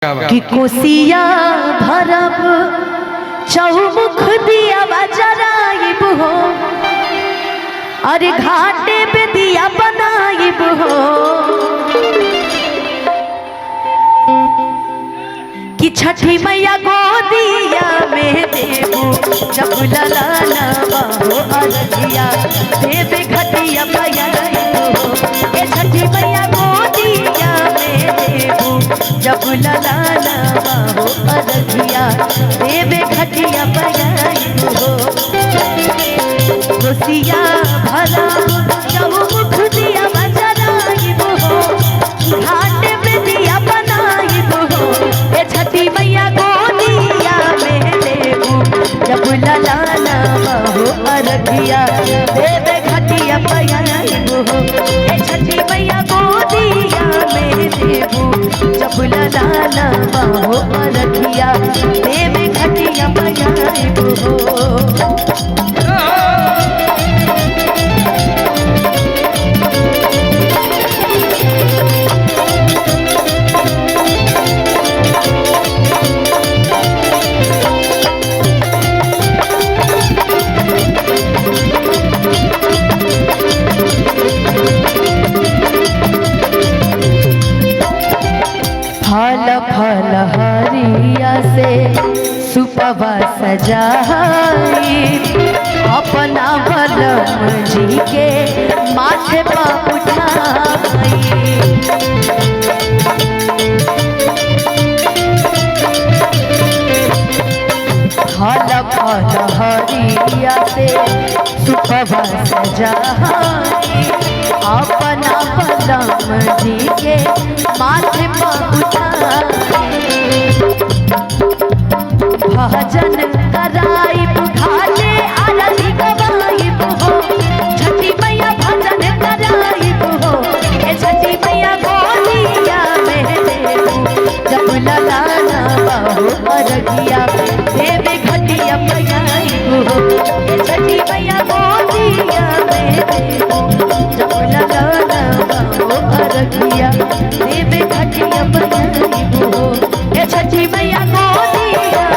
कि कोसिया भरब चौमुख दिया बजराइब हो अरे घाटे पे दिया बनाइब हो कि छठी मैया गोदिया में देबू जब ललाना हो अरगिया देवे घटिया बजाइब हो ए छठी मैया गोदिया में देबू जब ललाना हो अरगिया देवे घटिया बजाइब हो कोसिया भरा चौमुख दिया बजराइब हो घाट में दिया बनाइब हो ए छठी मैया गोदिया में देबू जब ललाना हो अरगिया देवे घटिया बजाइब हो ए छठी मैया गोदिया में देबू जब ललाना हो अरगिया देवे घटिया बजाइब हो। फल फल हरिया से सुपवा सजाई अपना बलम जी के माथे पर उठाई फल फल हरिया से सुपवा सजाई अपना बलम जी के माथे पर भजन कराई बुखाले आरती गवाइब हो छठी मैया भजन कराइब हो ए छठी मैया गोदिया में देबू जब ललाना हो अरगिया देवे घटिया बजाइब हो ए छठी मैया गोदिया में देबू जब ललाना हो अरगिया देवे घटिया बजाइब हो ए छठी मैया गोदिया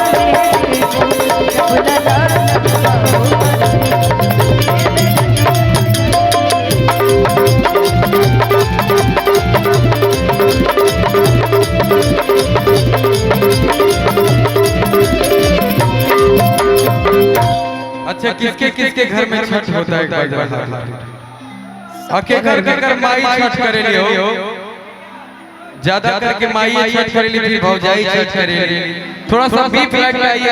अच्छा किसके किसके घर में छठ होता है? आपके घर माई छठ करेली हो, ज्यादा करके माई छठ करेली, फिर भौजाई छठ करेली। थोड़ा सा बीप लाइट में आइए।